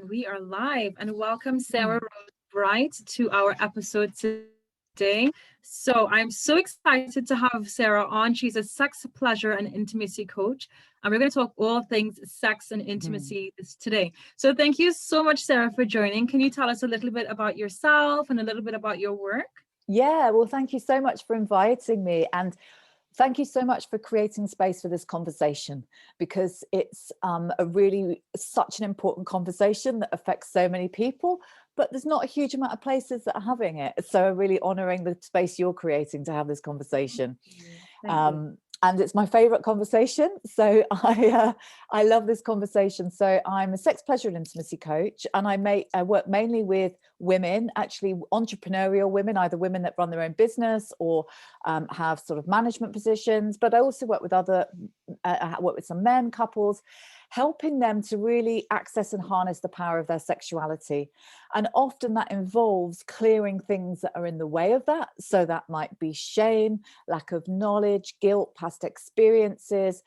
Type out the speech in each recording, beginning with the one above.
We are live, and welcome Sarah Mm. Rose Bright to our episode today. So I'm so excited to have Sarah on. She's a sex, pleasure, and intimacy coach, and we're going to talk all things sex and Mhm. intimacy today. So thank you so much, Sarah, for joining. Can you tell us a little bit about yourself and a little bit about your work? Yeah, well, thank you so much for inviting me. And thank you so much for creating space for this conversation, because it's a really such an important conversation that affects so many people, but there's not a huge amount of places that are having it. So really honoring the space you're creating to have this conversation. Thank you. And it's my favorite conversation. So I love this conversation. So I'm a sex, pleasure, and intimacy coach, and I work mainly with women, actually entrepreneurial women, either women that run their own business or have sort of management positions. But I also work with I work with some men, couples, helping them to really access and harness the power of their sexuality. And often that involves clearing things that are in the way of that. So that might be shame, lack of knowledge, guilt, past experiences,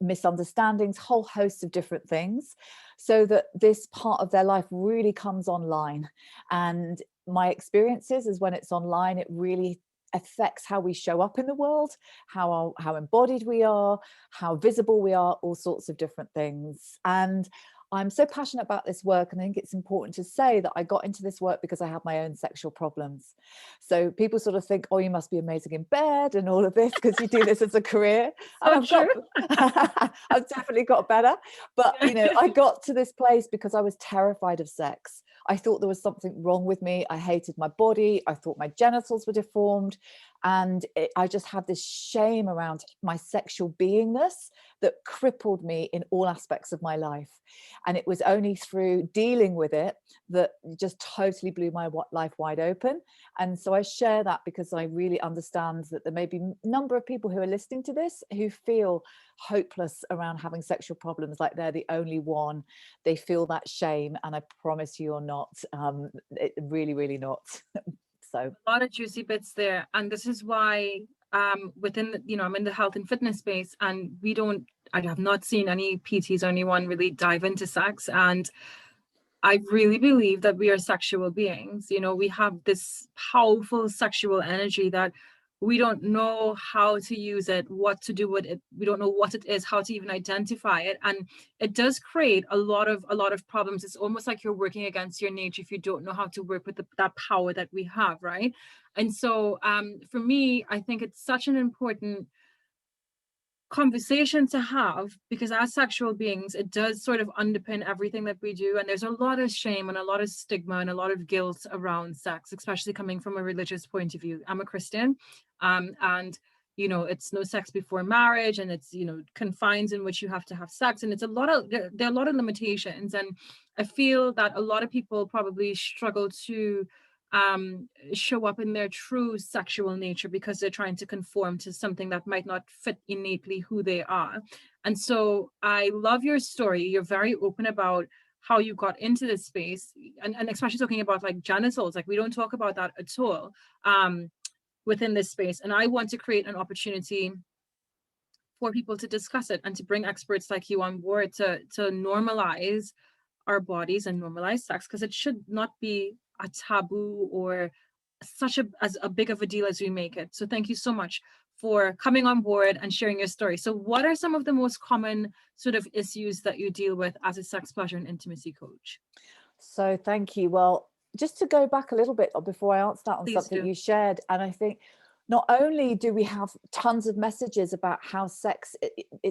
misunderstandings, whole host of different things, so that this part of their life really comes online. And my experiences is when it's online, it really affects how we show up in the world, how embodied we are, how visible we are, all sorts of different things. And I'm so passionate about this work, and I think it's important to say that I got into this work because I have my own sexual problems. So people sort of think, oh, you must be amazing in bed and all of this because you do this as a career. And So true. I've definitely got better. But, Yeah. I got to this place because I was terrified of sex. I thought there was something wrong with me. I hated my body. I thought my genitals were deformed. And I just had this shame around my sexual beingness that crippled me in all aspects of my life. And it was only through dealing with it that just totally blew my life wide open. And so I share that because I really understand that there may be a number of people who are listening to this who feel hopeless around having sexual problems, like they're the only one. They feel that shame, and I promise you're not. Really, really not. So A lot of juicy bits there, and this is why within I'm in the health and fitness space, and I have not seen any PTs or anyone really dive into sex. And I really believe that we are sexual beings. We have this powerful sexual energy that we don't know how to use it, what to do with it. We don't know what it is, how to even identify it. And it does create a lot of problems. It's almost like you're working against your nature if you don't know how to work with that power that we have, right? And so for me, I think it's such an important conversation to have, because as sexual beings, it does sort of underpin everything that we do. And there's a lot of shame and a lot of stigma and a lot of guilt around sex, especially coming from a religious point of view. I'm a Christian, and it's no sex before marriage, and it's confines in which you have to have sex, and it's there are a lot of limitations. And I feel that a lot of people probably struggle to show up in their true sexual nature because they're trying to conform to something that might not fit innately who they are. And so I love your story. You're very open about how you got into this space, and especially talking about like genitals. Like, we don't talk about that at all within this space. And I want to create an opportunity for people to discuss it and to bring experts like you on board to normalize our bodies and normalize sex, because it should not be a taboo or as a big of a deal as we make it. So thank you so much for coming on board and sharing your story. So what are some of the most common sort of issues that you deal with as a sex, pleasure, and intimacy coach? So thank you. Well, just to go back a little bit before I answer that on Please something do. you shared, and I think not only do we have tons of messages about how sex,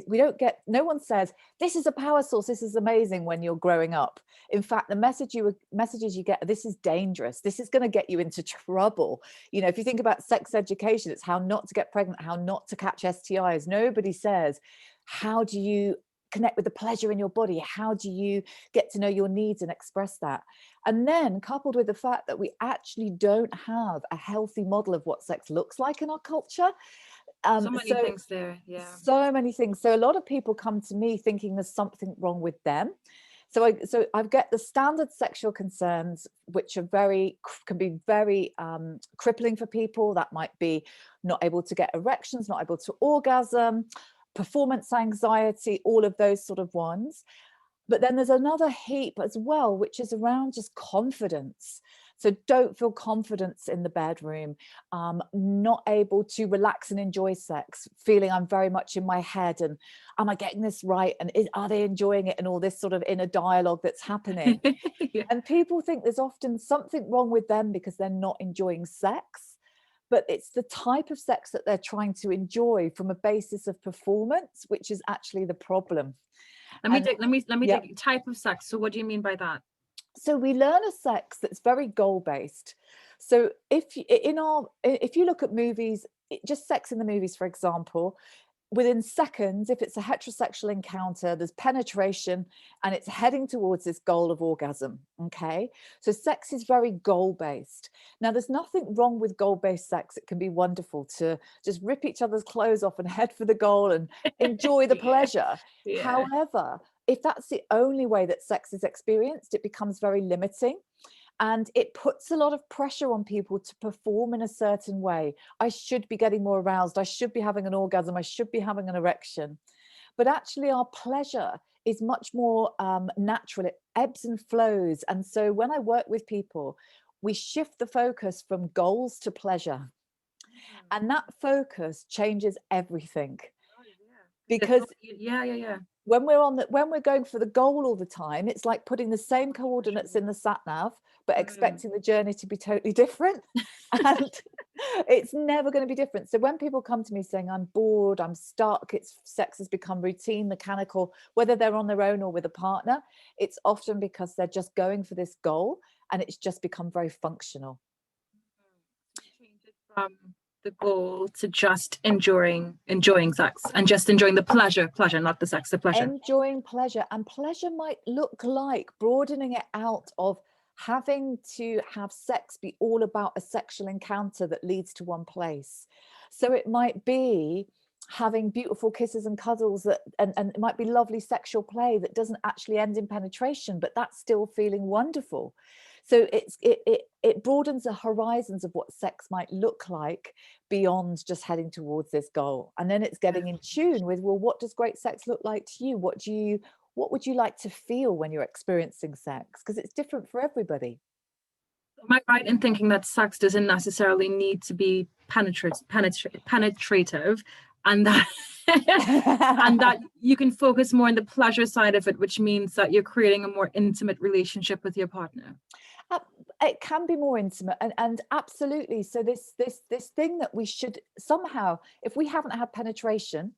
we don't get, no one says, this is a power source, this is amazing when you're growing up. In fact, the messages you get, this is dangerous, this is going to get you into trouble. If you think about sex education, it's how not to get pregnant, how not to catch STIs. Nobody says, how do you connect with the pleasure in your body? How do you get to know your needs and express that? And then coupled with the fact that we actually don't have a healthy model of what sex looks like in our culture. So many So things there. Yeah. so many things. So a lot of people come to me thinking there's something wrong with them. So I get the standard sexual concerns, which can be very crippling for people. That might be not able to get erections, not able to orgasm, performance anxiety, all of those sort of ones. But then there's another heap as well, which is around just confidence. So don't feel confidence in the bedroom, not able to relax and enjoy sex, feeling I'm very much in my head and am I getting this right? And are they enjoying it? And all this sort of inner dialogue that's happening. Yeah. And people think there's often something wrong with them because they're not enjoying sex. But it's the type of sex that they're trying to enjoy from a basis of performance, which is actually the problem. And Let me yeah, take type of sex. So what do you mean by that? so we learn a sex that's very goal based. So if you look at movies, just sex in the movies, for example, within seconds, if it's a heterosexual encounter, there's penetration and it's heading towards this goal of orgasm. Okay. So sex is very goal based. Now, there's nothing wrong with goal based sex. It can be wonderful to just rip each other's clothes off and head for the goal and enjoy the Yeah. pleasure. Yeah. However, if that's the only way that sex is experienced, it becomes very limiting. And it puts a lot of pressure on people to perform in a certain way. I should be getting more aroused. I should be having an orgasm. I should be having an erection. But actually, our pleasure is much more natural. It ebbs and flows. And so when I work with people, we shift the focus from goals to pleasure. And that focus changes everything. Oh, yeah. Because Yeah, yeah, yeah. when we're going for the goal all the time, it's like putting the same coordinates in the sat nav but Mm. expecting the journey to be totally different. And it's never going to be different. So when people come to me saying I'm bored, I'm stuck, it's sex has become routine, mechanical, whether they're on their own or with a partner, it's often because they're just going for this goal and it's just become very functional. So change it from the goal to just enjoying sex and just enjoying the pleasure, not the sex, the pleasure. Enjoying pleasure, and pleasure might look like broadening it out of having to have sex be all about a sexual encounter that leads to one place. So it might be having beautiful kisses and cuddles that and it might be lovely sexual play that doesn't actually end in penetration, but that's still feeling wonderful. So it broadens the horizons of what sex might look like beyond just heading towards this goal. And then it's getting in tune with, well, what does great sex look like to you? What would you like to feel when you're experiencing sex? Because it's different for everybody. Am I right in thinking that sex doesn't necessarily need to be penetrative, and that and that you can focus more on the pleasure side of it, which means that you're creating a more intimate relationship with your partner? Uh, it can be more intimate, and absolutely. So this thing that we should somehow, if we haven't had penetration,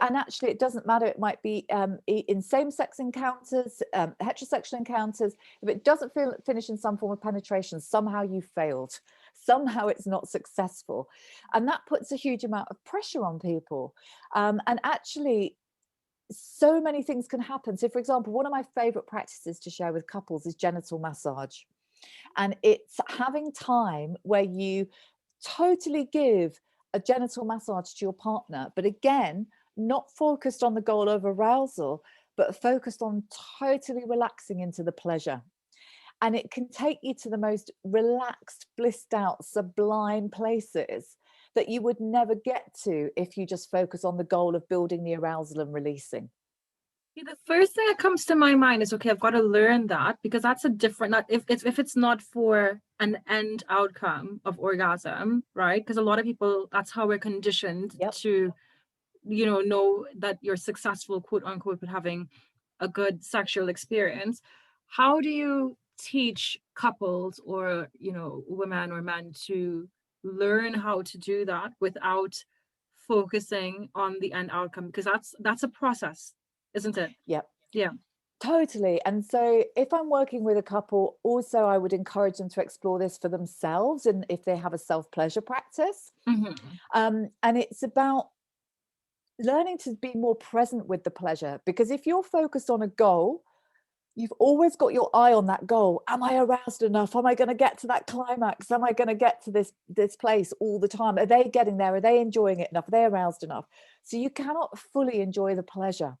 and actually it doesn't matter, it might be in same-sex encounters, heterosexual encounters, if it doesn't finish in some form of penetration, somehow you failed, somehow it's not successful, and that puts a huge amount of pressure on people. And actually, so many things can happen. So for example, one of my favorite practices to share with couples is genital massage. And it's having time where you totally give a genital massage to your partner, but again, not focused on the goal of arousal, but focused on totally relaxing into the pleasure. And it can take you to the most relaxed, blissed out, sublime places that you would never get to if you just focus on the goal of building the arousal and releasing. Yeah, the first thing that comes to my mind is, okay, I've got to learn that, because that's a different, not if it's not for an end outcome of orgasm, right? Because a lot of people, that's how we're conditioned Yep. to, know that you're successful, quote unquote, with having a good sexual experience. How do you teach couples, or women or men, to learn how to do that without focusing on the end outcome? Because that's a process, isn't it? Yep. Yeah. Totally. And so if I'm working with a couple, also I would encourage them to explore this for themselves and if they have a self-pleasure practice. Hmm. And it's about learning to be more present with the pleasure. Because if you're focused on a goal, you've always got your eye on that goal. Am I aroused enough? Am I going to get to that climax? Am I going to get to this place all the time? Are they getting there? Are they enjoying it enough? Are they aroused enough? So you cannot fully enjoy the pleasure.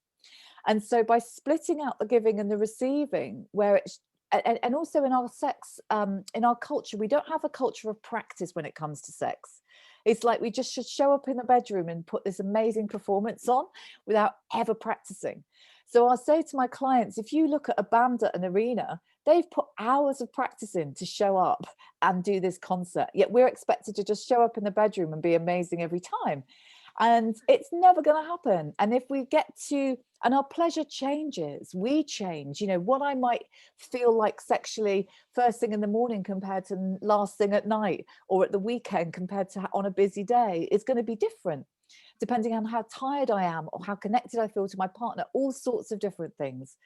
And so by splitting out the giving and the receiving, where it's and also in our sex, in our culture, we don't have a culture of practice when it comes to sex. It's like we just should show up in the bedroom and put this amazing performance on without ever practicing. So I'll say to my clients, if you look at a band at an arena, they've put hours of practice in to show up and do this concert. Yet we're expected to just show up in the bedroom and be amazing every time. And it's never going to happen. And if we get to, and our pleasure changes, we change, what I might feel like sexually first thing in the morning compared to last thing at night, or at the weekend compared to on a busy day, is going to be different depending on how tired I am or how connected I feel to my partner, all sorts of different things.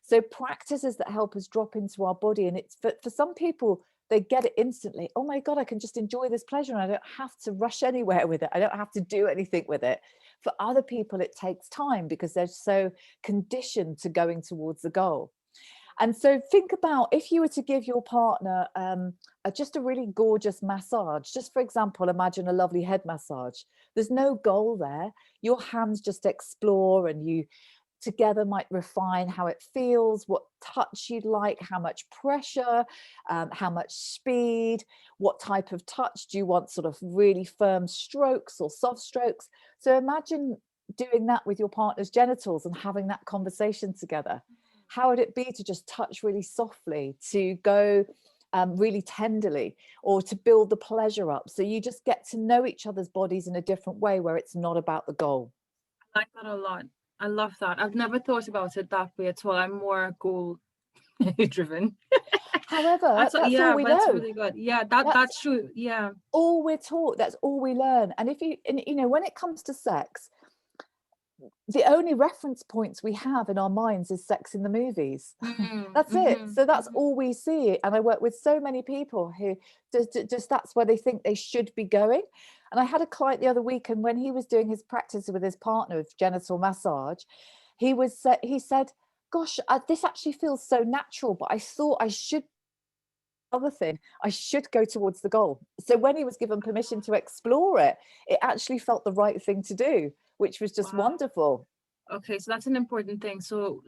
So practices that help us drop into our body. And it's for some people, they get it instantly. Oh my God, I can just enjoy this pleasure and I don't have to rush anywhere with it. I don't have to do anything with it. For other people, it takes time because they're so conditioned to going towards the goal. And so think about if you were to give your partner just a really gorgeous massage. Just for example, imagine a lovely head massage. There's no goal there. Your hands just explore, and you together might refine how it feels, what touch you'd like, how much pressure, how much speed, what type of touch do you want, sort of really firm strokes or soft strokes. So imagine doing that with your partner's genitals and having that conversation together. How would it be to just touch really softly, to go really tenderly, or to build the pleasure up? So you just get to know each other's bodies in a different way where it's not about the goal. I like that a lot. I love that. I've never thought about it that way at all. I'm more goal driven. However, that's all Yeah, we but it's know. really good. Yeah, That's that's true. Yeah. all we're taught. That's all we learn. And when it comes to sex, the only reference points we have in our minds is sex in the movies. Mm, That's it. mm-hmm, So that's mm-hmm. all we see. And I work with so many people who just that's where they think they should be going. And I had a client the other week, and when he was doing his practice with his partner of genital massage, he said, "Gosh, this actually feels so natural, but I thought I should." Other thing, I should go towards the goal. So when he was given permission to explore it, it actually felt the right thing to do, which was just Wow. wonderful. Okay, so that's an important thing. So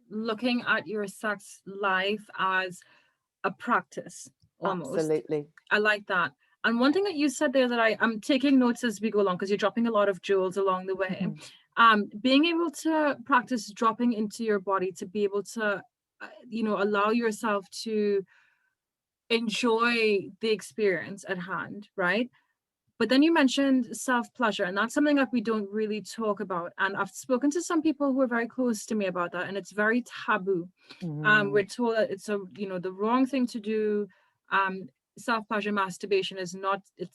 looking at your sex life as a practice almost. Absolutely. I like that. And one thing that you said there that I'm taking notes as we go along because you're dropping a lot of jewels along the way. Mhm. Being able to practice dropping into your body to be able to, allow yourself to enjoy the experience at hand, right? But then you mentioned self pleasure, and that's something that we don't really talk about. And I've spoken to some people who are very close to me about that, and it's very taboo. Mm, We're told that it's the wrong thing to do. Um, Self pleasure masturbation it's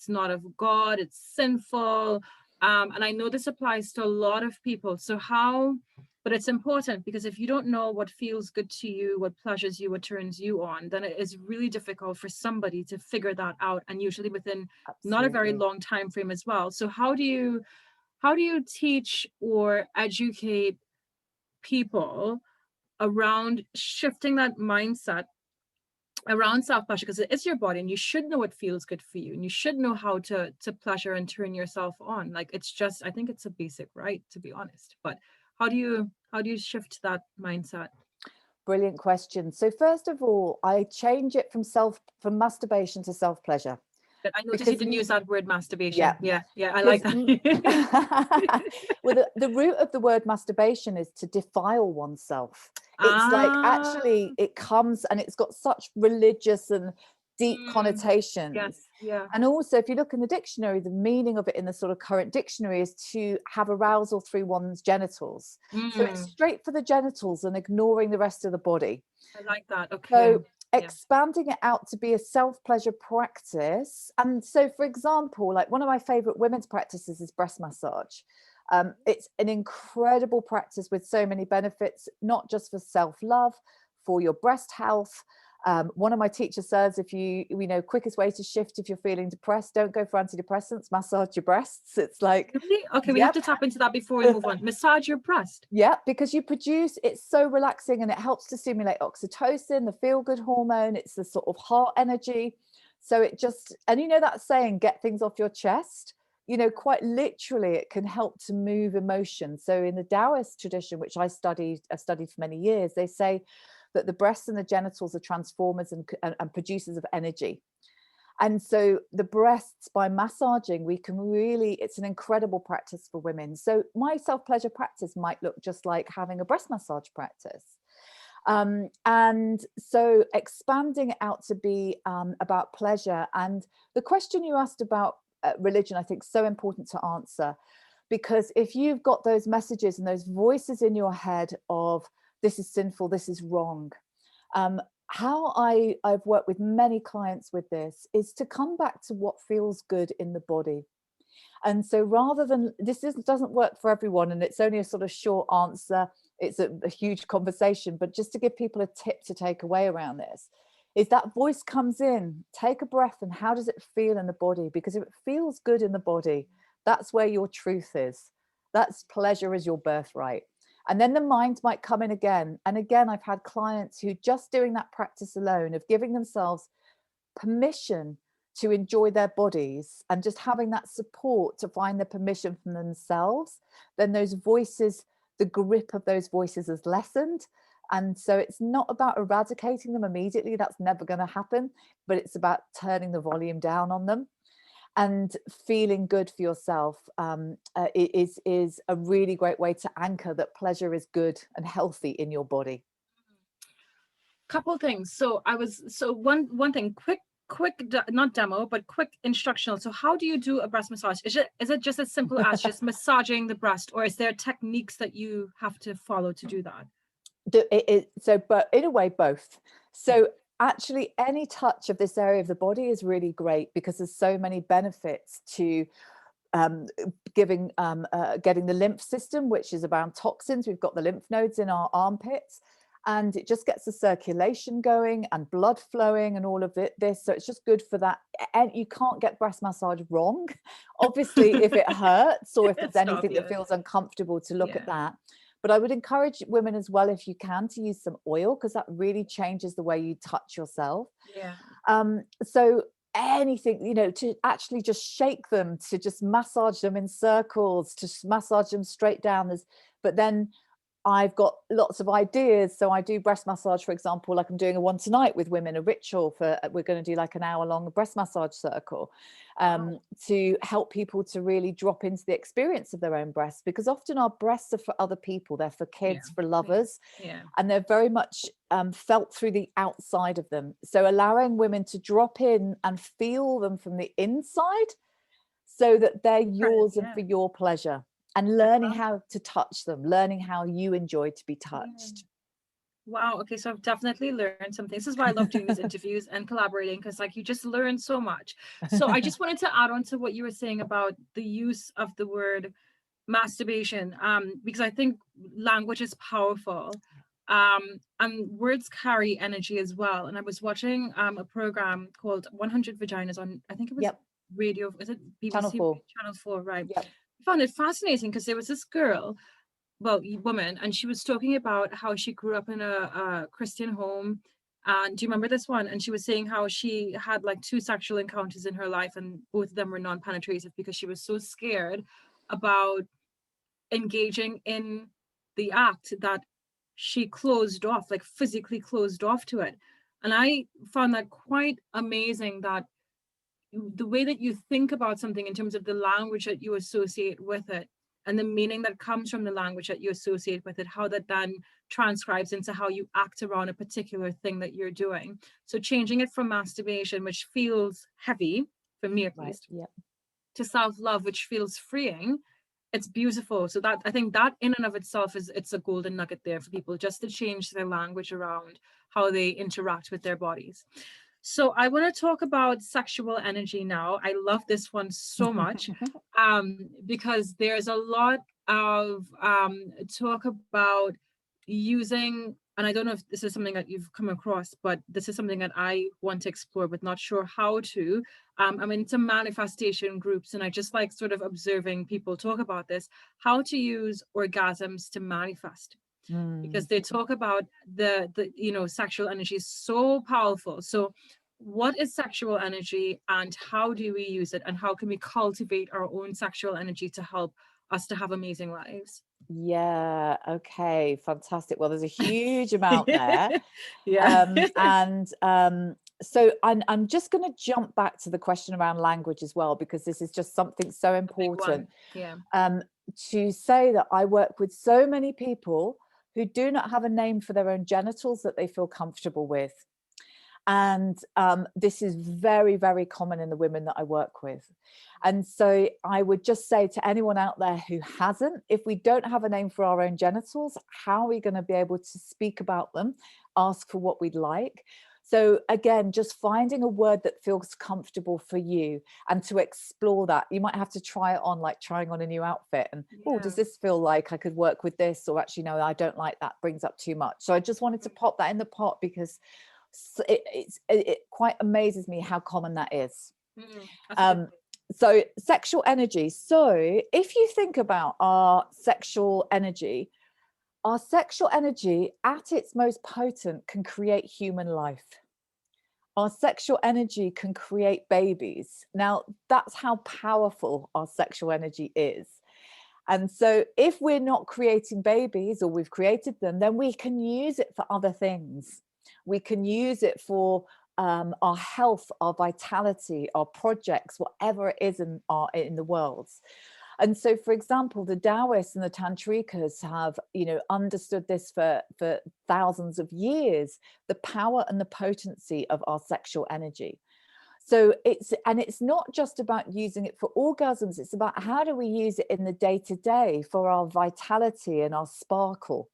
not of God. It's sinful. And I know this applies to a lot of people. So how? But it's important because if you don't know what feels good to you, what pleasures you, what turns you on, then it is really difficult for somebody to figure that out, and usually within not a very absolutely. long time frame as well. So how do you teach or educate people around shifting that mindset around self-pleasure, because it is your body and you should know what feels good for you and you should know how to pleasure and turn yourself on. Like, it's just, I think it's a basic right, to be honest. But how do you shift that mindset? Brilliant question. So first of all, I change it from masturbation to self-pleasure. But I noticed you Because didn't use that word yeah, masturbation. Yeah, yeah, I like because that. well, the root of the word masturbation is to defile oneself. It's like Ah. actually it comes, and it's got such religious and deep Mm, connotations. yes, yeah. And also, if you look in the dictionary, the meaning of it in the sort of current dictionary is to have arousal through one's genitals. So it's Mm, straight for the genitals and ignoring the rest of the body. I like that. Okay. So Yeah. expanding it out to be a self-pleasure practice. And so, for example, like one of my favorite women's practices is breast massage. It's an incredible practice with so many benefits, not just for self-love, for your breast health. One of my teachers says, if quickest way to shift if you're feeling depressed, don't go for antidepressants, massage your breasts. It's like, Really? Okay, we have yep. to tap into that before we move on. Massage your breast. Yeah, because it's so relaxing, and it helps to stimulate oxytocin, the feel-good hormone. It's the sort of heart energy. So and that saying, get things off your chest, quite literally, it can help to move emotion. So in the Taoist tradition, which I've studied for many years, they say that the breasts and the genitals are transformers and producers of energy. And so the breasts, by massaging, we can really, it's an incredible practice for women. So my self-pleasure practice might look just like having a breast massage practice. And so expanding it out to be about pleasure. And the question you asked about religion, I think, is so important to answer, because if you've got those messages and those voices in your head of this is sinful, this is wrong, how I've worked with many clients with this is to come back to what feels good in the body. And so rather than, doesn't work for everyone, and it's only a sort of short answer, it's a huge conversation, but just to give people a tip to take away around this, is that voice comes in, take a breath, and how does it feel in the body? Because if it feels good in the body, that's where your truth is. That's pleasure is your birthright. And then the mind might come in again. And again, I've had clients who just doing that practice alone of giving themselves permission to enjoy their bodies and just having that support to find the permission from themselves, then those voices, the grip of those voices is lessened. And so it's not about eradicating them immediately. That's never going to happen, but it's about turning the volume down on them. And feeling good for yourself is a really great way to anchor that pleasure is good and healthy in your body. Couple things. So one thing, not demo, but quick instructional. So how do you do a breast massage? Is it just as simple as just massaging the breast, or is there techniques that you have to follow to do that? But in a way, both. So actually, any touch of this area of the body is really great, because there's so many benefits to getting the lymph system, which is around toxins. We've got the lymph nodes in our armpits, and it just gets the circulation going and blood flowing and all of this. So it's just good for that. And you can't get breast massage wrong. Obviously, if it hurts or if there's Stop, anything that yeah. feels uncomfortable, to look Yeah. at that. But I would encourage women as well, if you can, to use some oil, because that really changes the way you touch yourself. Yeah. So anything, to actually just shake them, to just massage them in circles, to massage them straight down. But then I've got lots of ideas. So I do breast massage, for example, like I'm doing a one tonight with women, a ritual we're going to do like an hour long breast massage circle, Wow. to help people to really drop into the experience of their own breasts, because often our breasts are for other people. They're for kids, for lovers, Yeah. and they're very much felt through the outside of them. So allowing women to drop in and feel them from the inside, so that they're yours and Yeah. for your pleasure. And learning how to touch them, learning how you enjoy to be touched. Wow. Okay. So I've definitely learned something. This is why I love doing these interviews and collaborating, because like you just learn so much. So I just wanted to add on to what you were saying about the use of the word masturbation, because I think language is powerful. And words carry energy as well. And I was watching a program called 100 Vaginas on, I think it was Yep. radio, is it Channel BBC? 4. Channel 4, right? Yep. I found it fascinating because there was this girl, well, woman, and she was talking about how she grew up in a Christian home. And do you remember this one? And she was saying how she had like 2 sexual encounters in her life, and both of them were non-penetrative because she was so scared about engaging in the act that she closed off, like physically closed off to it. And I found that quite amazing, that the way that you think about something in terms of the language that you associate with it and the meaning that comes from the language that you associate with it, how that then transcribes into how you act around a particular thing that you're doing. So changing it from masturbation, which feels heavy, for me at Right. least, Yep. to self-love, which feels freeing. It's beautiful. So that, I think that in and of itself it's a golden nugget there for people, just to change their language around how they interact with their bodies. So I want to talk about sexual energy now. I love this one so much, because there's a lot of talk about using, and I don't know if this is something that you've come across, but this is something that I want to explore, but not sure how to. I'm into manifestation groups, and I just like sort of observing people talk about this, how to use orgasms to manifest, because they talk about the sexual energy is so powerful. So what is sexual energy, and how do we use it, and how can we cultivate our own sexual energy to help us to have amazing lives? Yeah. Okay. Fantastic. Well, there's a huge amount there. Yeah. And So I'm just going to jump back to the question around language as well, because this is just something so Big important. one. Yeah. To say that I work with so many people who do not have a name for their own genitals that they feel comfortable with. And this is very, very common in the women that I work with. And so I would just say to anyone out there who hasn't, if we don't have a name for our own genitals, how are we going to be able to speak about them, ask for what we'd like? So again, just finding a word that feels comfortable for you and to explore that. You might have to try it on, like trying on a new outfit, and, oh, Yeah. does this feel like I could work with this? Or actually, no, I don't like that, brings up too much. So I just wanted to pop that in the pot, because it quite amazes me how common that is. That's a good point. So sexual energy. So if you think about our sexual energy at its most potent can create human life. Our sexual energy can create babies. Now, that's how powerful our sexual energy is. And so if we're not creating babies, or we've created them, then we can use it for other things. We can use it for our health, our vitality, our projects, whatever it is in the world. And so, for example, the Taoists and the Tantrikas have, understood this for thousands of years, the power and the potency of our sexual energy. So it's not just about using it for orgasms, it's about how do we use it in the day-to-day for our vitality and our sparkle.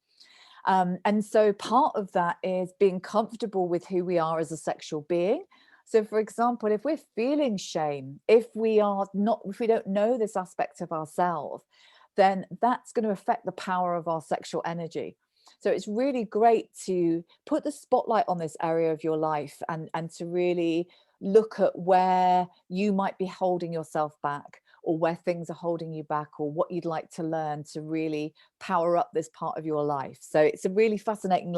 And so part of that is being comfortable with who we are as a sexual being. So for example, if we're feeling shame, if we don't know this aspect of ourselves, then that's going to affect the power of our sexual energy. So it's really great to put the spotlight on this area of your life, and to really look at where you might be holding yourself back, or where things are holding you back, or what you'd like to learn to really power up this part of your life. So it's a really fascinating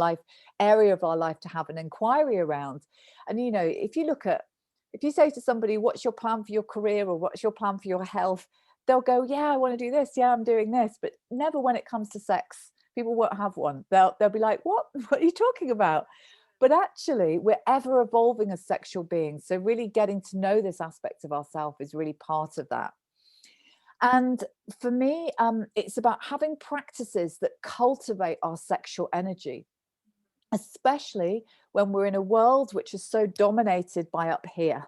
area of our life to have an inquiry around. And, if you say to somebody, what's your plan for your career, or what's your plan for your health? They'll go, yeah, I want to do this. Yeah, I'm doing this. But never when it comes to sex. People won't have one. They'll be like, what are you talking about? But actually, we're ever evolving as sexual beings. So really getting to know this aspect of ourselves is really part of that. And for me, it's about having practices that cultivate our sexual energy, especially when we're in a world which is so dominated by up here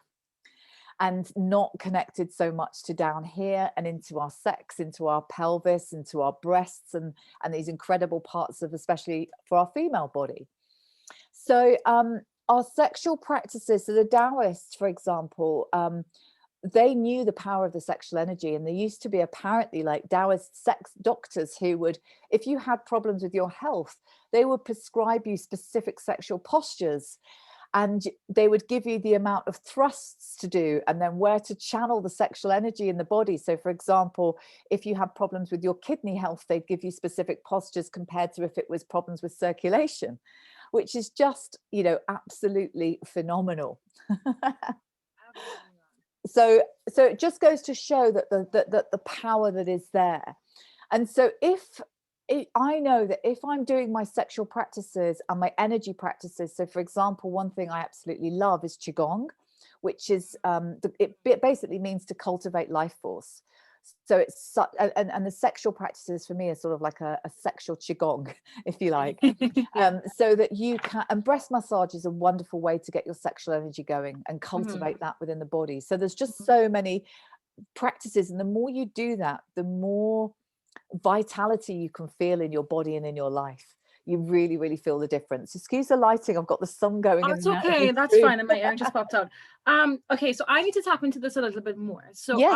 and not connected so much to down here and into our sex, into our pelvis, into our breasts, and these incredible parts of, especially for our female body. So our sexual practices, so the Taoists, for example, they knew the power of the sexual energy, and there used to be apparently like Taoist sex doctors who would, if you had problems with your health, they would prescribe you specific sexual postures, and they would give you the amount of thrusts to do, and then where to channel the sexual energy in the body. So for example, if you had problems with your kidney health, they'd give you specific postures compared to if it was problems with circulation, which is just, absolutely phenomenal. So it just goes to show that the power that is there. And so I know that if I'm doing my sexual practices and my energy practices, so for example, one thing I absolutely love is Qigong, which is it basically means to cultivate life force. So it's and the sexual practices for me are sort of like a sexual Qigong, if you like. Yeah. So that you can, and breast massage is a wonderful way to get your sexual energy going and cultivate that within the body. So there's just so many practices, and the more you do that, the more vitality you can feel in your body and in your life. You really, really feel the difference. Excuse the lighting, I've got the sun going Oh, in it's and out of okay. this That's room. fine. And my ear just popped out. Okay, so I need to tap into this a little bit more. So Yes.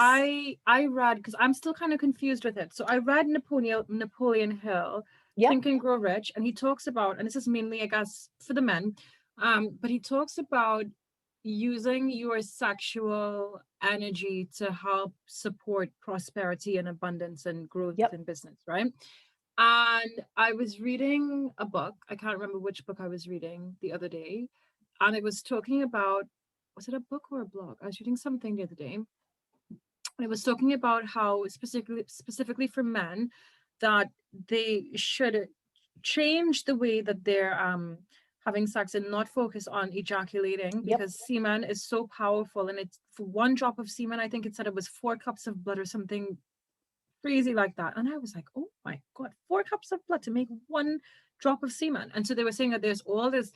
I read, because I'm still kind of confused with it. So I read Napoleon Hill, Yep. Think and Grow Rich, and he talks about, and this is mainly, I guess, for the men, but he talks about using your sexual energy to help support prosperity and abundance and growth Yep. in business, right? And I was reading a book. I can't remember which book I was reading the other day. And it was talking about, was it a book or a blog? I was reading something the other day. And it was talking about how specifically for men, that they should change the way that they're having sex and not focus on ejaculating, Yep. because semen is so powerful. And it's for one drop of semen, I think it said it was 4 cups of blood or something crazy like that. And I was like, oh my God, 4 cups of blood to make one drop of semen. And so they were saying that there's all this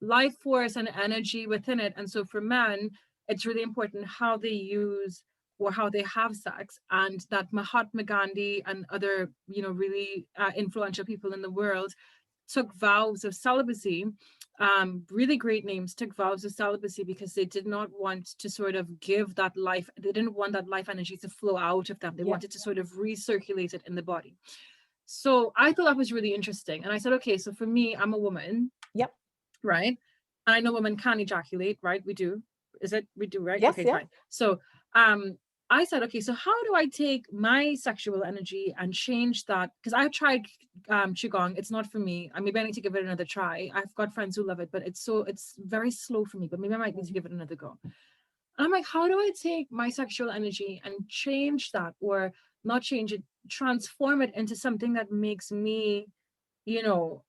life force and energy within it. And so for men, it's really important how they use or how they have sex. And that Mahatma Gandhi and other, really influential people in the world took vows of celibacy, really great names, took vows of celibacy because they did not want to sort of give that life, they didn't want that life energy to flow out of them. They Yep. wanted to sort of recirculate it in the body. So I thought that was really interesting. And I said, okay, so for me, I'm a woman, Yep. right? And I know women can ejaculate, right? We do. Is it? We do, right? Yes. Okay, Yeah. fine. So I said, okay, so how do I take my sexual energy and change that? Because I tried qigong, it's not for me. Maybe I need to give it another try. I've got friends who love it, but it's very slow for me. But maybe I might need to give it another go. And I'm like, how do I take my sexual energy and change that, or not change it, transform it into something that makes me,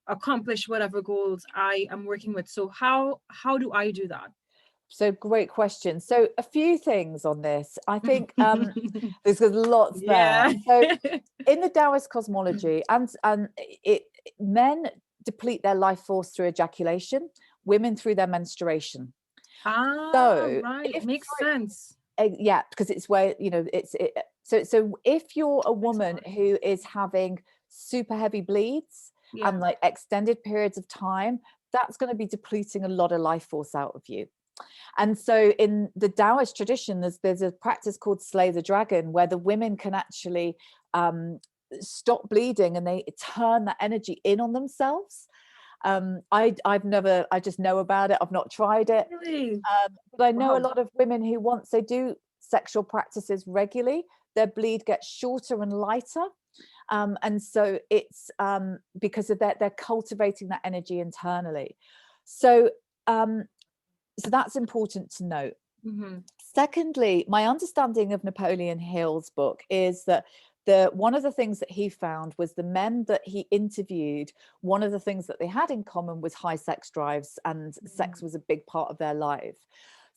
accomplish whatever goals I am working with? So how do I do that? So great question. So a few things on this. I think there's lots there. Yeah. So in the Taoist cosmology, and men deplete their life force through ejaculation, women through their menstruation. So Right. if Makes sense. yeah, because it's where so if you're a Makes a woman lot. who is having super heavy bleeds Yeah. and like extended periods of time, that's going to be depleting a lot of life force out of you. And so in the Taoist tradition, there's a practice called slay the dragon, where the women can actually stop bleeding and they turn that energy in on themselves. I just know about it. I've not tried it. Really? But I know a Wow. lot of women who, once they do sexual practices regularly, their bleed gets shorter and lighter. And so it's because of that, they're cultivating that energy internally. So so that's important to note. Mm-hmm. Secondly, my understanding of Napoleon Hill's book is that one of the things that he found was the men that he interviewed, one of the things that they had in common was high sex drives, and sex was a big part of their life.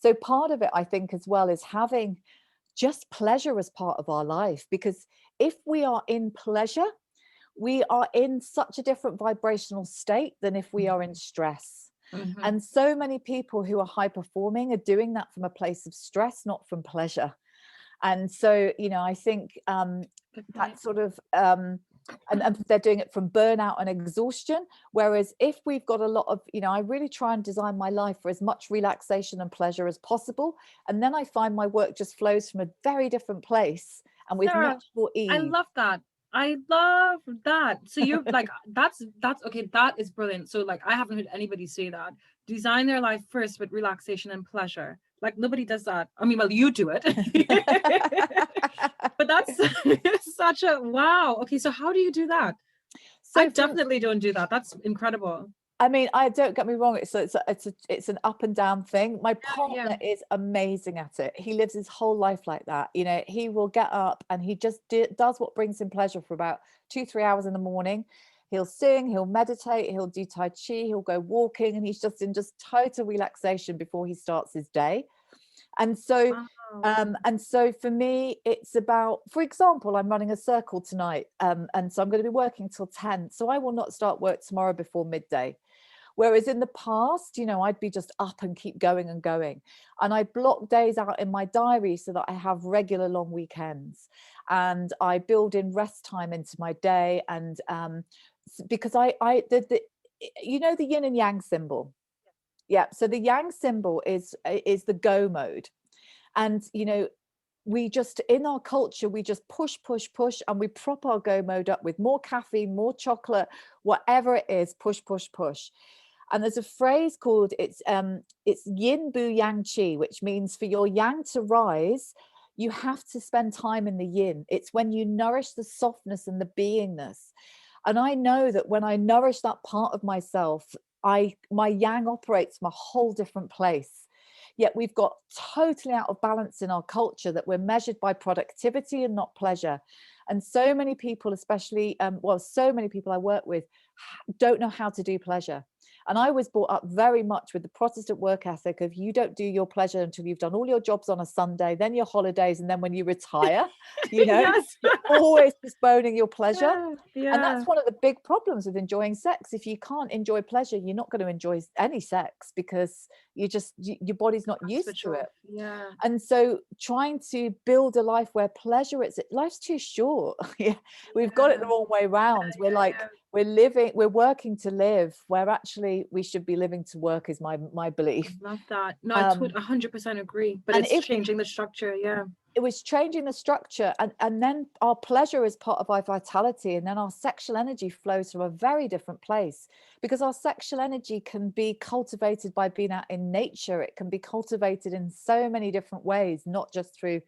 So part of it, I think, as well, is having just pleasure as part of our life, because if we are in pleasure, we are in such a different vibrational state than if we are in stress. Mm-hmm. And so many people who are high performing are doing that from a place of stress, not from pleasure. And so, I think Good that point. sort of, and they're doing it from burnout and exhaustion. Whereas if we've got a lot of, I really try and design my life for as much relaxation and pleasure as possible. And then I find my work just flows from a very different place and with Sarah, much more I ease. love that. I love that. So you like that's okay. That is brilliant. So like I haven't heard anybody say that. Design their life first with relaxation and pleasure. Like nobody does that. I mean, well, you do it. But that's such a wow. Okay, so how do you do that? I So definitely don't do that. That's incredible. I mean, I don't get me wrong. It's an up and down thing. My Yeah. partner is amazing at it. He lives his whole life like that. He will get up and he just does what brings him pleasure for about 2-3 hours in the morning. He'll sing, he'll meditate, he'll do Tai Chi, he'll go walking, and he's just in just total relaxation before he starts his day. And so, Wow. for me, it's about, for example, I'm running a circle tonight, and so I'm going to be working till 10. So I will not start work tomorrow before midday. Whereas in the past, I'd be just up and keep going and going. And I block days out in my diary so that I have regular long weekends. And I build in rest time into my day. And because the yin and yang symbol. Yeah. So the yang symbol is the go mode. And, we just, in our culture, we just push, push, push, and we prop our go mode up with more caffeine, more chocolate, whatever it is, push, push, push. And there's a phrase called it's yin bu yang qi, which means for your yang to rise, you have to spend time in the yin. It's when you nourish the softness and the beingness. And I know that when I nourish that part of myself, my yang operates from a whole different place. Yet we've got totally out of balance in our culture that we're measured by productivity and not pleasure. And so many people, especially, so many people I work with don't know how to do pleasure. And I was brought up very much with the Protestant work ethic of you don't do your pleasure until you've done all your jobs on a Sunday, then your holidays, and then when you retire, you know, Yes. you're always postponing your pleasure. Yeah. And Yeah. that's one of the big problems with enjoying sex. If you can't enjoy pleasure, you're not going to enjoy any sex because your body's not used Switch to off. it. Yeah. And so trying to build a life where pleasure is, life's too short. Yeah, we've got it the Yeah. wrong way round. We're Yeah. like, Yeah. we're working to live, where actually we should be living to work, is my I belief. love that. No, I Um, 100% agree. But and it's if changing the structure. Yeah. it was changing the structure, and then our pleasure is part of our vitality, and then our sexual energy flows from a very different place, because our sexual energy can be cultivated by being out in nature. It can be cultivated in so many different ways, not just through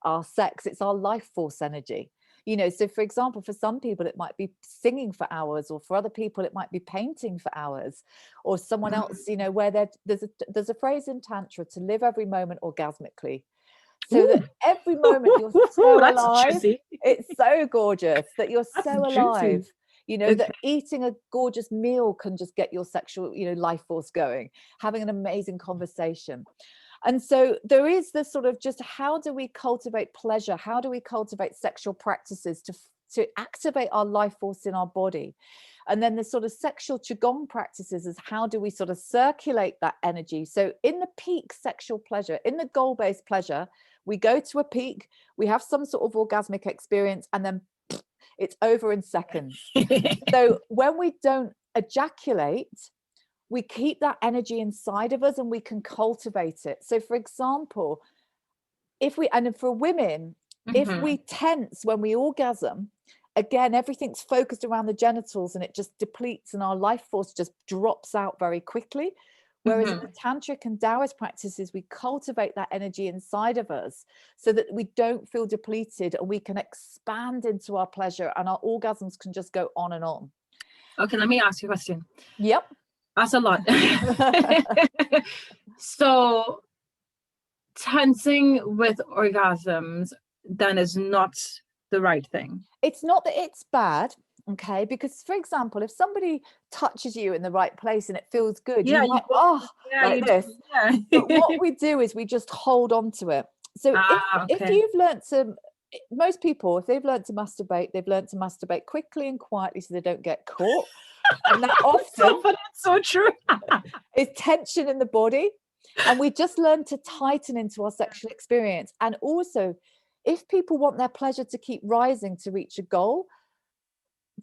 our sex. It's our life force energy, you know. So for example, for some people it might be singing for hours, or for other people it might be painting for hours, or someone Mm. else, you know, where there's a phrase in tantra to live every moment orgasmically, so Ooh. that every moment you're so That's alive. juicy. It's so gorgeous that you're That's so juicy. alive, you know, Okay. that eating a gorgeous meal can just get your sexual, you know, life force going, having an amazing conversation. And so there is this sort of, just how do we cultivate pleasure, how do we cultivate sexual practices to activate our life force in our body? And then the sort of sexual qigong practices is, how do we sort of circulate that energy? So in the peak sexual pleasure, in the goal-based pleasure, we go to a peak, we have some sort of orgasmic experience, and then it's over in seconds. So when we don't ejaculate, we keep that energy inside of us and we can cultivate it. So for example, and for women, if Mhm. we tense when we orgasm, again, everything's focused around the genitals and it just depletes and our life force just drops out very quickly. Whereas in the Mhm. tantric and Taoist practices, we cultivate that energy inside of us so that we don't feel depleted, and we can expand into our pleasure, and our orgasms can just go on and on. Okay, let me ask you a question. Yep. That's a lot. So tensing with orgasms then is not the right thing. It's not that it's bad, okay? Because for example, if somebody touches you in the right place and it feels good, you Yeah, you might, go. oh, Yeah, like you this. do. Yeah. But what we do is we just hold on to it. So if Okay. you've learned to, most people, if they've learned to masturbate, they've learned to masturbate quickly and quietly so they don't get caught. And that It's so often funny. It's so true. is tension in the body. And we just learn to tighten into our sexual experience. And also, if people want their pleasure to keep rising to reach a goal,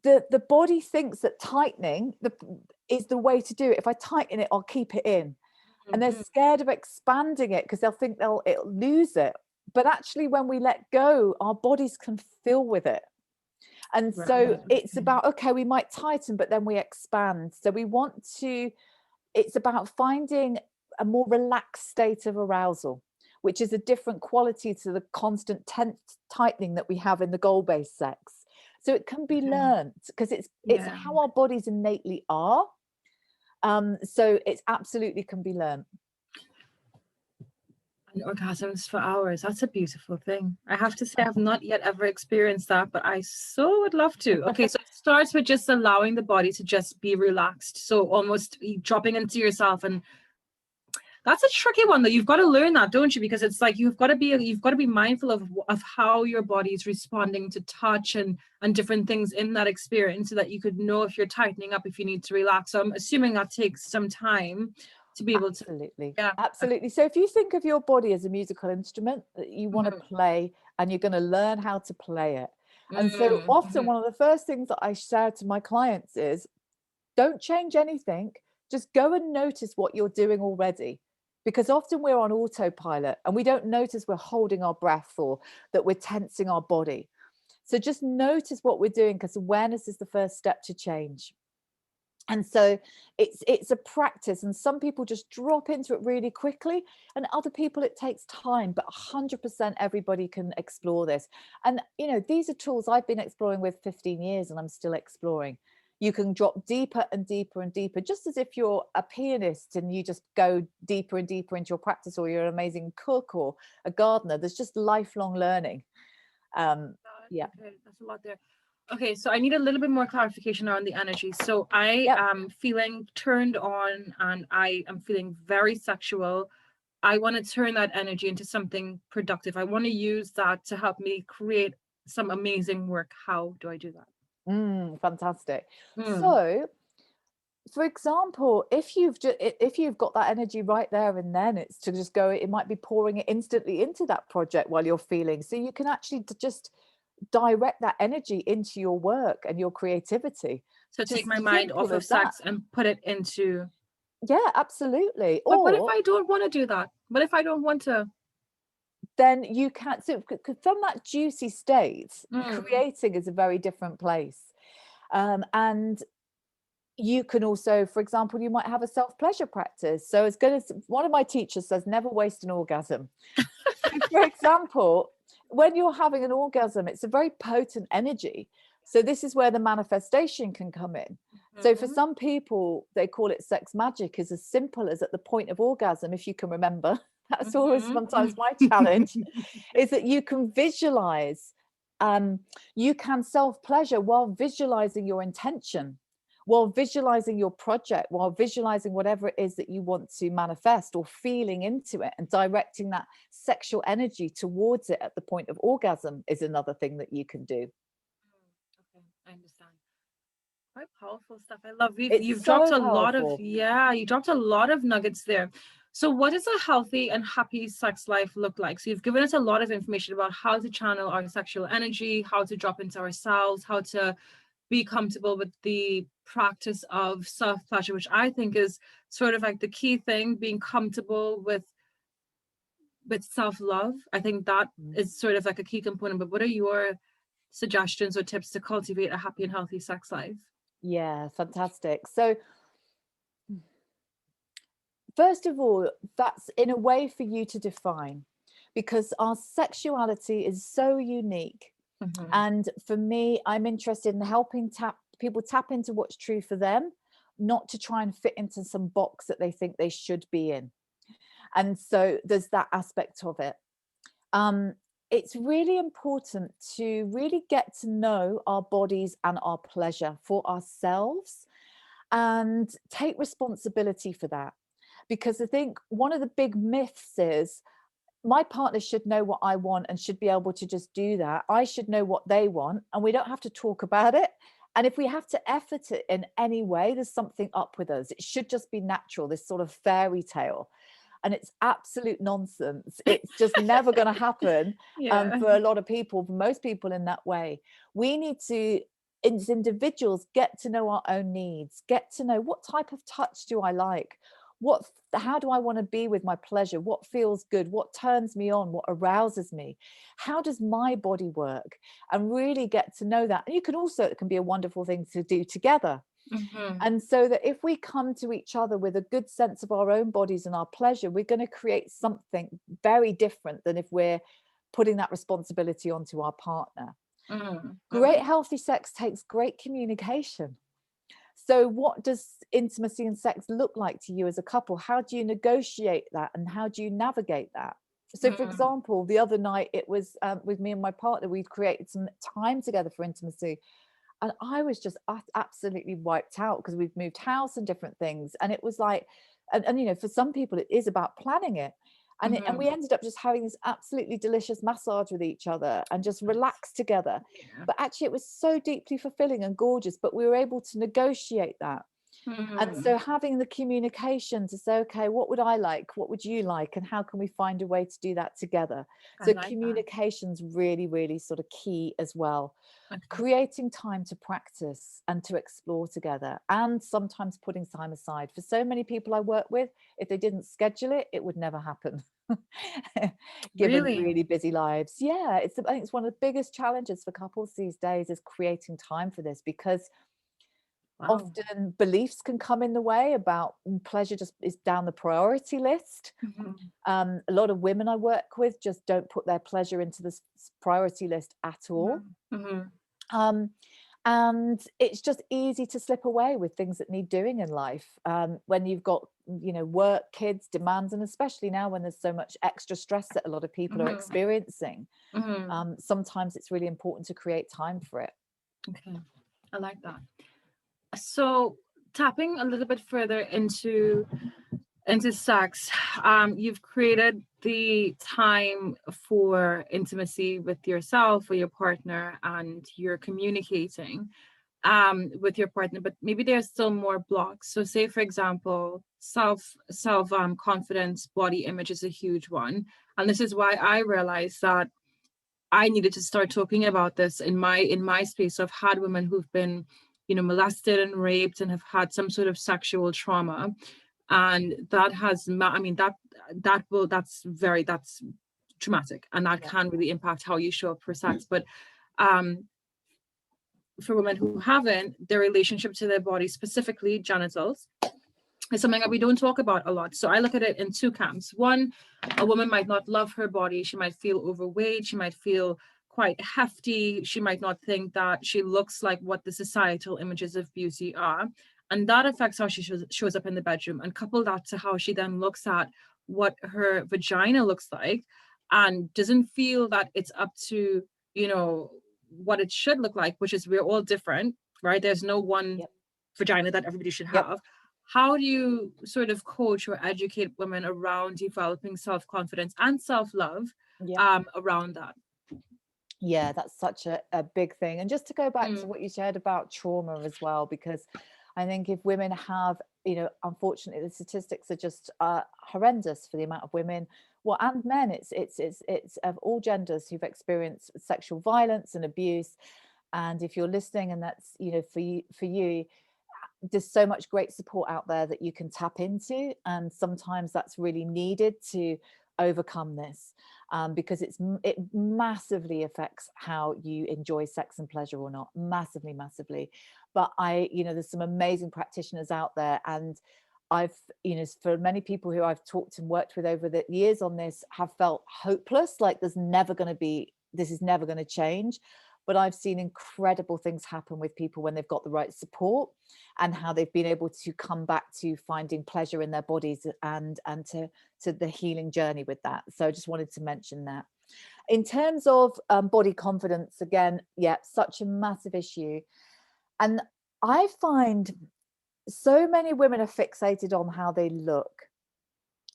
the body thinks that tightening is the way to do it. If I tighten it, I'll keep it in. And they're Mhm. scared of expanding it because they'll think it'll lose it. But actually, when we let go, our bodies can fill with it. And Right. so it's Okay. about, okay, we might tighten, but then we expand. So it's about finding a more relaxed state of arousal, which is a different quality to the constant tense tightening that we have in the goal-based sex. So it can be Okay. learned because it's Yeah. how our bodies innately are. So it's absolutely can be learned. And orgasms for hours. That's a beautiful thing. I have to say, I've not yet ever experienced that, but I so would love to. Okay, so it starts with just allowing the body to just be relaxed. So almost dropping into yourself, and that's a tricky one though. You've got to learn that, don't you? Because it's like you've got to be mindful of how your body is responding to touch and different things in that experience, so that you could know if you're tightening up, if you need to relax. So I'm assuming that takes some time to be able to. Absolutely. Yeah. Absolutely. So if you think of your body as a musical instrument that you want to Mhm. play, and you're going to learn how to play it. And so Mhm. often one of the first things that I share to my clients is, don't change anything. Just go and notice what you're doing already. Because often we're on autopilot and we don't notice we're holding our breath or that we're tensing our body. So just notice what we're doing, because awareness is the first step to change. And so it's a practice, and some people just drop into it really quickly, and other people it takes time, but 100% everybody can explore this. And you know, these are tools I've been exploring with 15 years and I'm still exploring. You can drop deeper and deeper and deeper, just as if you're a pianist and you just go deeper and deeper into your practice, or you're an amazing cook or a gardener. There's just lifelong learning. um yeah. Okay, that's a lot there. Okay, so I need a little bit more clarification around the energy. So I Yep. am feeling turned on and I am feeling very sexual. I want to turn that energy into something productive. I want to use that to help me create some amazing work. How do I do that? Fantastic. Mm. So, for example, if you've got that energy right there and then, it's to just go, it might be pouring it instantly into that project while you're feeling. So you can actually just direct that energy into your work and your creativity. So take Just my mind off simple of as that. sex and put it into. Yeah, absolutely. But what if Or I don't want to do that? What if I don't want to? then you can, so from that juicy state, Mm. creating is a very different place. And you can also, for example, you might have a self-pleasure practice. So as good as one of my teachers says, never waste an orgasm. So for example, when you're having an orgasm, it's a very potent energy. So this is where the manifestation can come in. So for Mhm. some people, they call it sex magic, is as simple as at the point of orgasm, if you can remember. That's always Mhm. sometimes my challenge, is that you can visualize, you can self-pleasure while visualizing your intention, while visualizing your project, while visualizing whatever it is that you want to manifest, or feeling into it and directing that sexual energy towards it at the point of orgasm is another thing that you can do. Okay, I understand. Quite powerful stuff. I love It's you've dropped so a lot of, powerful. yeah, you dropped a lot of nuggets there. So what does a healthy and happy sex life look like? So you've given us a lot of information about how to channel our sexual energy, how to drop into ourselves, how to be comfortable with the practice of self-pleasure, which I think is sort of like the key thing, being comfortable with self-love. I think that Mm. is sort of like a key component. But what are your suggestions or tips to cultivate a happy and healthy sex life? Yeah, fantastic. So first of all, that's in a way for you to define, because our sexuality is so unique. Mhm. And for me, I'm interested in helping people tap into what's true for them, not to try and fit into some box that they think they should be in. And so there's that aspect of it. Um, it's really important to really get to know our bodies and our pleasure for ourselves and take responsibility for that. Because I think one of the big myths is my partner should know what I want and should be able to just do that. I should know what they want, and we don't have to talk about it. And if we have to effort it in any way, there's something up with us. It should just be natural, this sort of fairy tale. And it's absolute nonsense. It's just never going to happen Yeah. for a lot of people, for most people in that way. We need to, as individuals, get to know our own needs, get to know what type of touch do I like? What, how do I want to be with my pleasure? What feels good? What turns me on? What arouses me? How does my body work? And really get to know that. And you can also, it can be a wonderful thing to do together. Mhm. And so that if we come to each other with a good sense of our own bodies and our pleasure, we're going to create something very different than if we're putting that responsibility onto our partner. Mhm. Great Mhm. healthy sex takes great communication. So what does intimacy and sex look like to you as a couple? How do you negotiate that and how do you navigate that? So for Mhm. example, the other night it was with me and my partner, we'd created some time together for intimacy, and I was just absolutely wiped out because we've moved house and different things. And it was like, and you know, for some people, it is about planning it. And we Mhm. ended up just having this absolutely delicious massage with each other and just Nice. relax together. Yeah. But actually, it was so deeply fulfilling and gorgeous. But we were able to negotiate that. And Mhm. so having the communication to say, okay, what would I like? What would you like? And how can we find a way to do that together? I So like that. communication's really, really sort of key as well. Okay. Creating time to practice and to explore together, and sometimes putting time aside. For so many people I work with, if they didn't schedule it, it would never happen. Given Really? really busy lives. Yeah, I think it's one of the biggest challenges for couples these days is creating time for this, because Wow. often beliefs can come in the way about pleasure just is down the priority list. Mhm. A lot of women I work with just don't put their pleasure into this priority list at all. Mhm. Mhm. Um, and it's just easy to slip away with things that need doing in life, when you've got, you know, work, kids, demands, and especially now when there's so much extra stress that a lot of people are Mhm. experiencing. Mhm. Sometimes it's really important to create time for it. Okay, I like that. So tapping a little bit further into sex, you've created the time for intimacy with yourself or your partner, and you're communicating with your partner, but maybe there's still more blocks. So say for example, self confidence, body image is a huge one, and this is why I realized that I needed to start talking about this in my space. So I've had women who've been, molested and raped and have had some sort of sexual trauma, and that has, I mean, that's traumatic, and that Yeah. can really impact how you show up for sex. But um, for women who haven't, their relationship to their body, specifically genitals, is something that we don't talk about a lot. So I look at it in two camps. One, a woman might not love her body. She might feel overweight. She might feel quite hefty. She might not think that she looks like what the societal images of beauty are. And that affects how she shows up in the bedroom. And couple that to how she then looks at what her vagina looks like and doesn't feel that it's up to, you know, what it should look like, which is we're all different, right? There's no one Yep. vagina that everybody should Yep. have. How do you sort of coach or educate women around developing self-confidence and self-love Yep. around that? Yeah, that's such a big thing. And just to go back to Mm, what you shared about trauma as well, because I think if women have, unfortunately, the statistics are just horrendous for the amount of women, well, and men. It's of all genders who've experienced sexual violence and abuse. And if you're listening, and that's for you, there's so much great support out there that you can tap into, and sometimes that's really needed to overcome this, because it massively affects how you enjoy sex and pleasure or not, massively. But there's some amazing practitioners out there, and I've, for many people who I've talked and worked with over the years on this, have felt hopeless, like this is never going to change. But I've seen incredible things happen with people when they've got the right support, and how they've been able to come back to finding pleasure in their bodies, and to the healing journey with that. So I just wanted to mention that. In terms of body confidence, again, yeah, such a massive issue. And I find so many women are fixated on how they look,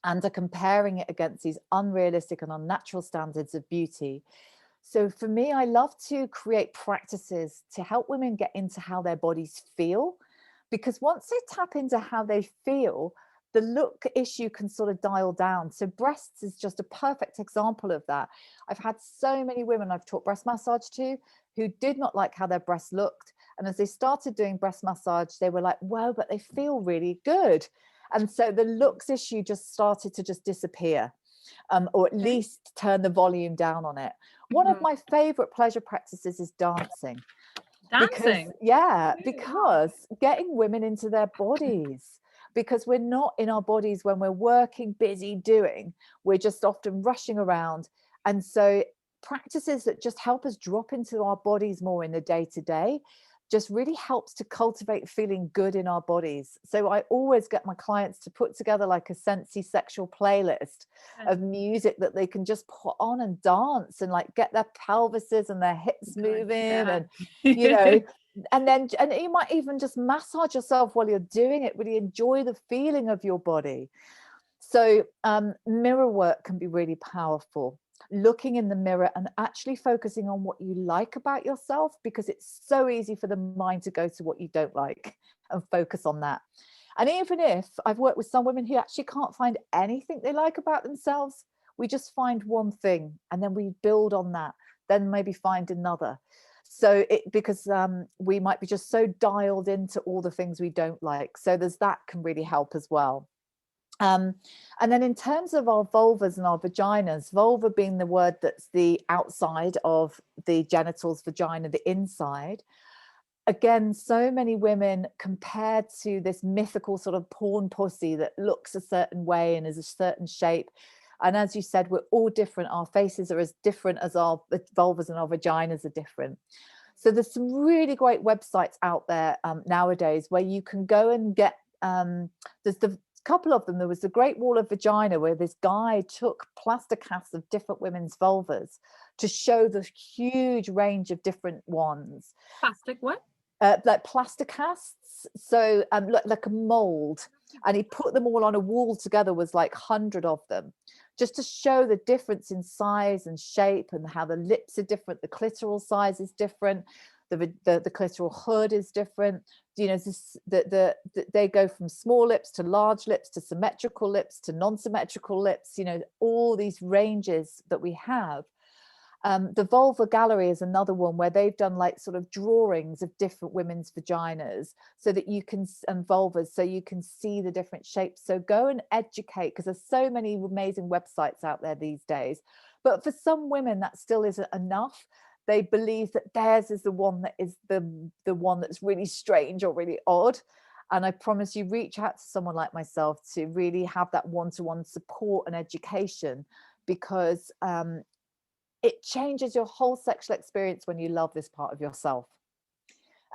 and are comparing it against these unrealistic and unnatural standards of beauty. So for me, I love to create practices to help women get into how their bodies feel, because once they tap into how they feel, the look issue can sort of dial down. So breasts is just a perfect example of that. I've had so many women I've taught breast massage to who did not like how their breasts looked. And as they started doing breast massage, they were like, wow, but they feel really good. And so the looks issue just started to just disappear, or at okay. least turn the volume down on it. One of Mhm. my favorite pleasure practices is dancing, because Dancing. Okay, wow. because getting women into their bodies, because we're not in our bodies when we're working, busy doing, we're just often rushing around. And so practices that just help us drop into our bodies more in the day to day just really helps to cultivate feeling good in our bodies. So I always get my clients to put together like a sensey sexual playlist Okay. of music that they can just put on and dance, and like get their pelvises and their hips God, moving, yeah. and you know and you might even just massage yourself while you're doing it, really enjoy the feeling of your body. So mirror work can be really powerful, looking in the mirror and actually focusing on what you like about yourself, because it's so easy for the mind to go to what you don't like and focus on that. And even if I've worked with some women who actually can't find anything they like about themselves, we just find one thing and then we build on that, then maybe find another. So because we might be just so dialed into all the things we don't like. So there's that can really help as well. Um, and then in terms of our vulvas and our vaginas, vulva being the word that's the outside of the genitals, vagina, the inside. Again, so many women compared to this mythical sort of porn pussy that looks a certain way and is a certain shape. And as you said, we're all different. Our faces are as different as our vulvas, and our vaginas are different. So there's some really great websites out there nowadays where you can go and get there's the couple of them. There was the Great Wall of Vagina, where this guy took plaster casts of different women's vulvas to show the huge range of different ones. Plastic what? Like plaster casts, so like a mold, and he put them all on a wall together, was like 100 of them, just to show the difference in size and shape, and how the lips are different, the clitoral size is different, the clitoral hood is different. You know, they go from small lips to large lips to symmetrical lips to non-symmetrical lips, you know, all these ranges that we have. The Vulva Gallery is another one where they've done like sort of drawings of different women's vaginas, so that you can, and vulvas, so you can see the different shapes. So go and educate, because there's so many amazing websites out there these days. But for some women, that still isn't enough. They believe that theirs is the one that is the one that's really strange or really odd. And I promise you, reach out to someone like myself to really have that one-to-one support and education, because it changes your whole sexual experience when you love this part of yourself.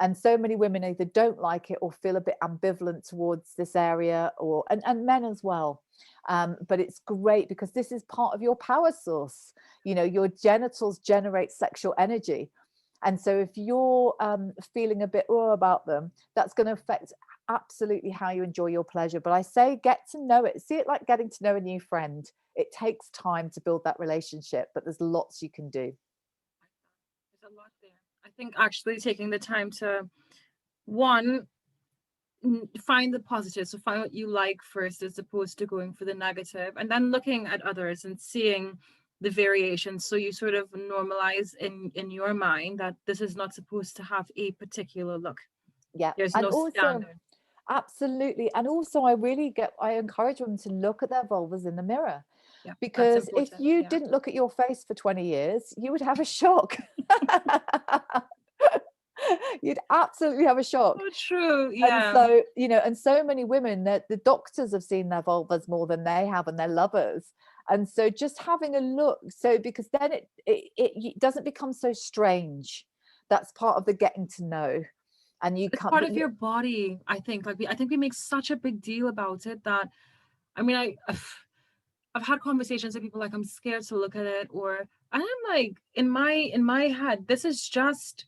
And so many women either don't like it or feel a bit ambivalent towards this area, or and men as well. But it's great because this is part of your power source. You know, your genitals generate sexual energy. And so if you're feeling a bit about them, that's going to affect absolutely how you enjoy your pleasure. But I say, get to know it. See it like getting to know a new friend. It takes time to build that relationship, but there's lots you can do. There's a lot there. I think actually taking the time to, one, find the positive, so find what you like first as opposed to going for the negative, and then looking at others and seeing the variations, so you sort of normalize in your mind that this is not supposed to have a particular look. Yeah. There's And no also, standard. absolutely. And also, I encourage women to look at their vulvas in the mirror, Yeah, that's because if important. you Yeah. didn't look at your face for 20 years, you would have a shock. You'd absolutely have a shock. Oh, true. And Yeah. so, you know, and so many women, that the doctors have seen their vulvas more than they have, and their lovers. And so just having a look, so because then it doesn't become so strange. That's part of the getting to know. And you It's can't, part but of your body, I think. Like I think we make such a big deal about it that, I mean, I've had conversations with people like, I'm scared to look at it, or, and I'm like, in my head, this is just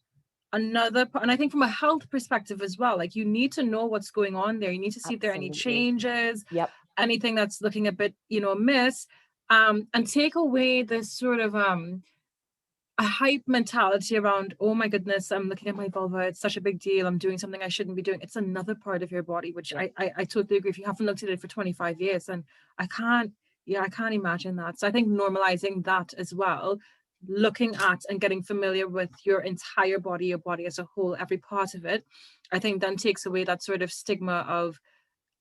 another and I think from a health perspective as well, like you need to know what's going on there. You need to see if there are any absolutely. changes, Yep. anything that's looking a bit, amiss, and take away this sort of a hype mentality around, oh my goodness, I'm looking at my vulva, it's such a big deal, I'm doing something I shouldn't be doing. It's another part of your body, which Yeah. I totally agree. If you haven't looked at it for 25 years, and I can't, I can't imagine that. So I think normalizing that as well, looking at and getting familiar with your entire body, your body as a whole, every part of it, I think then takes away that sort of stigma of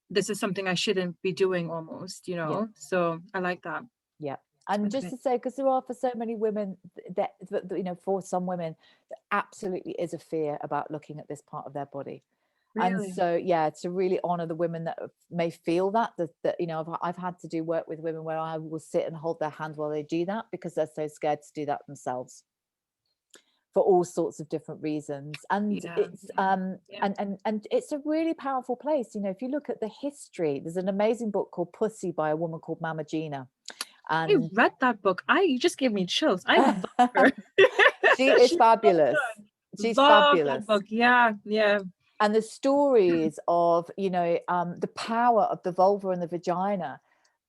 this is something I shouldn't be doing almost, Yeah. So I like that. Yeah. And just Okay. to say, because there are, for so many women, that you know, for some women, there absolutely is a fear about looking at this part of their body. And Really? so, yeah, to really honor the women that may feel that you know, I've had to do work with women where I will sit and hold their hand while they do that, because they're so scared to do that themselves, for all sorts of different reasons. And Yeah. it's Yeah. Yeah. and it's a really powerful place. You know, if you look at the history, there's an amazing book called Pussy by a woman called Mama Gina. I And read that book. You just gave me chills. I love her. she is She's so fabulous. good. She's Love that fabulous. book. Yeah, yeah. And the stories of, you know, the power of the vulva and the vagina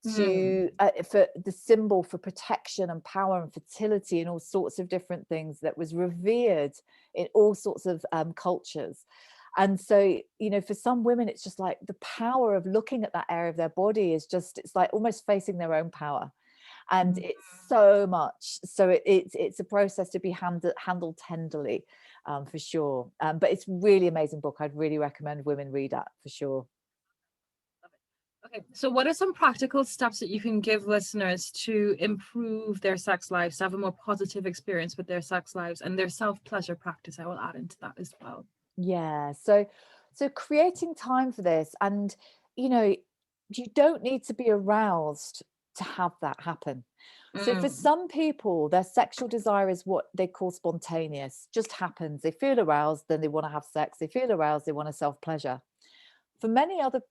Mm. to for the symbol for protection and power and fertility and all sorts of different things, that was revered in all sorts of cultures. And so, you know, for some women, it's just like the power of looking at that area of their body is just, it's like almost facing their own power. And Mm. it's so much, so it's a process to be handled tenderly, for sure. But it's really amazing book. I'd really recommend women read that, for sure. Okay, so what are some practical steps that you can give listeners to improve their sex lives, to have a more positive experience with their sex lives and their self-pleasure practice? I will add into that as well. Yeah, so creating time for this, and you know, you don't need to be aroused to have that happen. So for Mm. some people, their sexual desire is what they call spontaneous, just happens. They feel aroused, then they want to have sex. They feel aroused, they want to self pleasure. for many other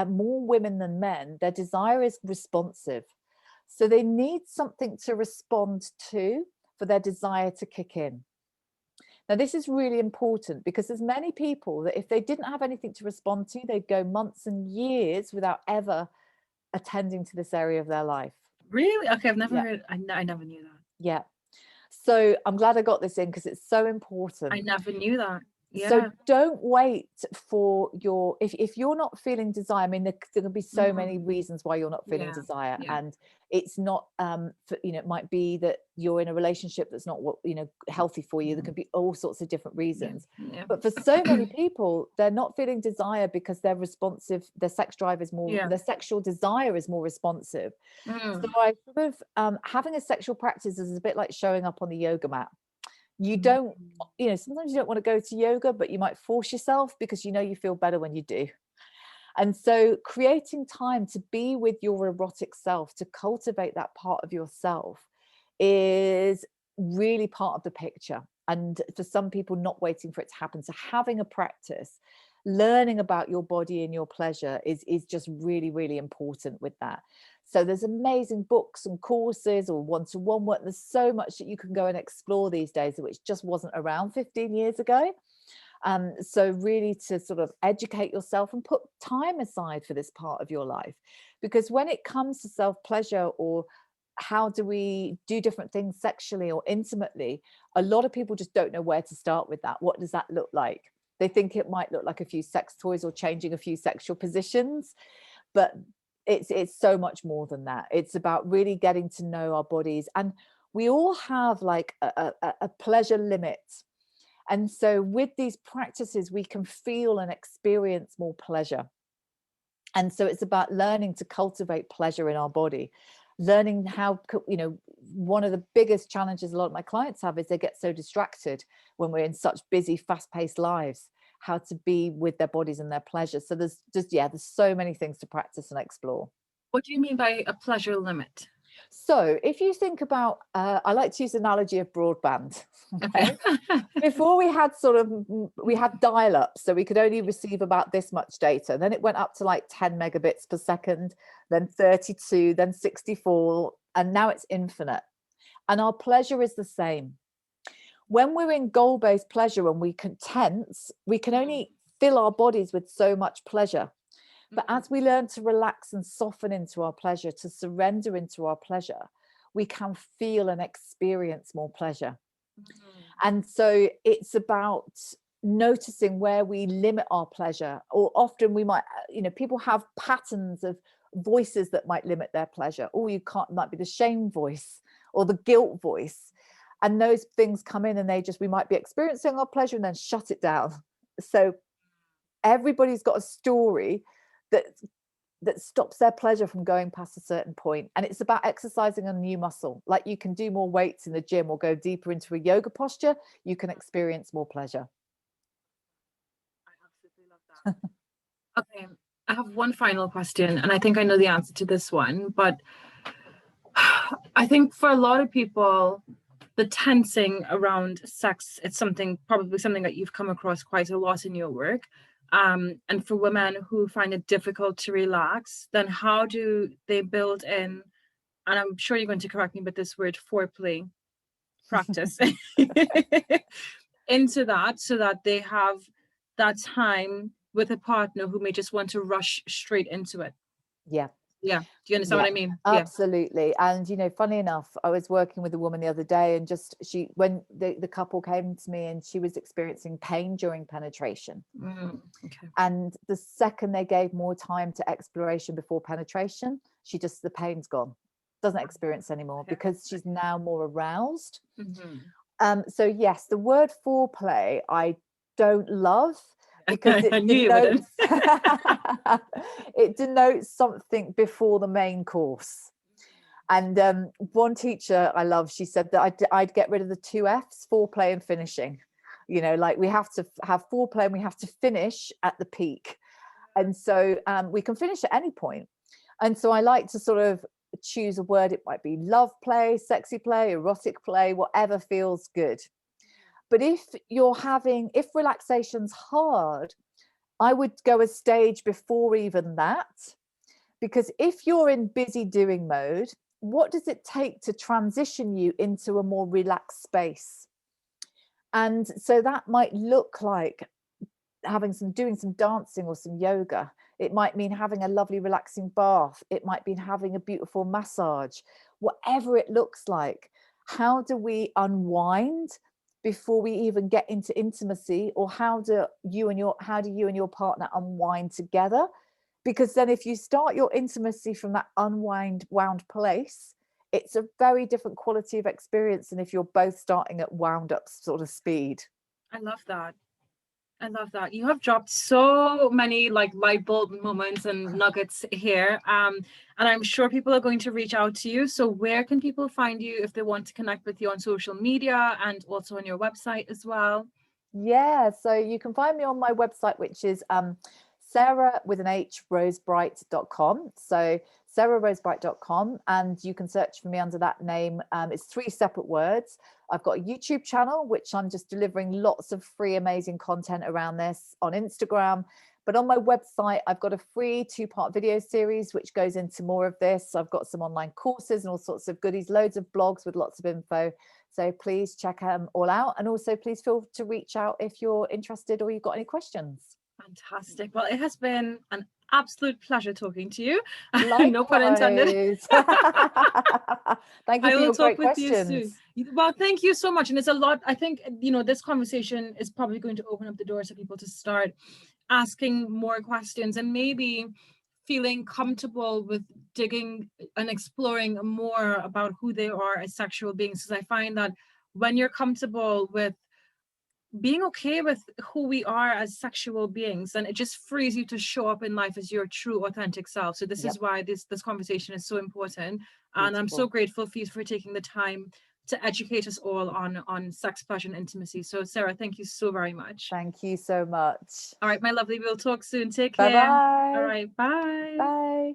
more women than men, their desire is responsive. So they need something to respond to for their desire to kick in. Now, this is really important because there's many people that if they didn't have anything to respond to, they'd go months and years without ever attending to this area of their life. Really? Okay, I've never Yeah. heard. I never knew that. Yeah. So I'm glad I got this in because it's so important. I never knew that. So Yeah. don't wait for your, if you're not feeling desire, I mean, there can be so many Mm. reasons why you're not feeling Yeah. desire. Yeah. And it's not, for, you know, it might be that you're in a relationship that's not what, you know, healthy for you. There could be all sorts of different reasons. Yeah. But for so many people, they're not feeling desire because they're responsive. Their sex drive is more, Yeah. their sexual desire is more responsive. Mm. So I sort of, having a sexual practice is a bit like showing up on the yoga mat. You Mm. don't, you know, sometimes you don't want to go to yoga, but you might force yourself because you know you feel better when you do. And so creating time to be with your erotic self, to cultivate that part of yourself, is really part of the picture. And for some people, not waiting for it to happen. So having a practice, learning about your body and your pleasure is just really, really important with that. So there's amazing books and courses or one-to-one work. There's so much that you can go and explore these days, which just wasn't around 15 years ago. So really to sort of educate yourself and put time aside for this part of your life. Because when it comes to self-pleasure, or how do we do different things sexually or intimately, a lot of people just don't know where to start with that. What does that look like? They think it might look like a few sex toys or changing a few sexual positions, but it's so much more than that. It's about really getting to know our bodies, and we all have like a pleasure limit. And so with these practices, we can feel and experience more pleasure. And so it's about learning to cultivate pleasure in our body, learning how, you know, one of the biggest challenges a lot of my clients have is they get so distracted when we're in such busy, fast-paced lives, how to be with their bodies and their pleasure. So there's just, yeah, there's so many things to practice and explore. What do you mean by a pleasure limit? So if you think about, I like to use the analogy of broadband. Okay. Okay. Before we had sort of, we had dial up, so we could only receive about this much data. Then it went up to like 10 megabits per second, then 32, then 64, and now it's infinite. And our pleasure is the same. When we're in goal-based pleasure and we tense, we can only fill our bodies with so much pleasure. But as we learn to relax and soften into our pleasure, to surrender into our pleasure, we can feel and experience more pleasure. And so it's about noticing where we limit our pleasure, or often we might, you know, people have patterns of voices that might limit their pleasure. Oh, you can't, might be the shame voice or the guilt voice. And those things come in and we might be experiencing our pleasure and then shut it down. So everybody's got a story that stops their pleasure from going past a certain point. And it's about exercising a new muscle. Like you can do more weights in the gym or go deeper into a yoga posture, you can experience more pleasure. I absolutely love that. Okay, I have one final question, and I think I know the answer to this one, but I think for a lot of people, the tensing around sex, it's probably something that you've come across quite a lot in your work. And for women who find it difficult to relax, then how do they build in, and I'm sure you're going to correct me, but this word foreplay practice into that, so that they have that time with a partner who may just want to rush straight into it? Yeah. Yeah. Do you understand Yeah, what I mean? absolutely. And, you know, funny enough, I was working with a woman the other day, and when the couple came to me and she was experiencing pain during penetration. Okay. And the second they gave more time to exploration before penetration, the pain's gone, doesn't experience anymore, Okay. because she's now more aroused. Mm-hmm. So yes, the word foreplay I don't love, because I it knew you wouldn't. it denotes something before the main course. And one teacher I love, she said that I'd get rid of the 2 F's, foreplay and finishing. You know, like we have to have foreplay and we have to finish at the peak. And so we can finish at any point. And so I like to sort of choose a word. It might be love play, sexy play, erotic play, whatever feels good. But if relaxation's hard, I would go a stage before even that, because if you're in busy doing mode, what does it take to transition you into a more relaxed space? And so that might look like doing some dancing or some yoga. It might mean having a lovely relaxing bath. It might mean having a beautiful massage. Whatever it looks like, how do we unwind before we even get into intimacy? Or how do you and your partner unwind together? Because then if you start your intimacy from that wound place, it's a very different quality of experience than if you're both starting at wound up sort of speed. I love that. I love that. You have dropped so many like light bulb moments and nuggets here. And I'm sure people are going to reach out to you. So where can people find you if they want to connect with you on social media and also on your website as well? Yeah, so you can find me on my website, which is Sarah with an H rosebright.com. So sarahrosebright.com, and you can search for me under that name. It's 3 separate words. I've got a YouTube channel, which I'm just delivering lots of free, amazing content around this on Instagram. But on my website, I've got a free 2-part video series, which goes into more of this. I've got some online courses and all sorts of goodies, loads of blogs with lots of info. So please check them all out. And also please feel to reach out if you're interested or you've got any questions. Fantastic. Well, it has been an absolute pleasure talking to you. No pun intended. Likewise. Thank you I for will your talk great with you soon. questions. Well, thank you so much. And it's a lot. I think, this conversation is probably going to open up the doors for people to start asking more questions and maybe feeling comfortable with digging and exploring more about who they are as sexual beings. Because I find that when you're comfortable with being okay with who we are as sexual beings, and it just frees you to show up in life as your true authentic self. So this Yep, is why this conversation is so important, and I'm so beautiful. grateful for you for taking the time to educate us all on sex, pleasure, and intimacy. So Sarah, thank you so very much. Thank you so much. All right, my lovely, we'll talk soon. Take care. All Bye-bye. right, bye. Bye.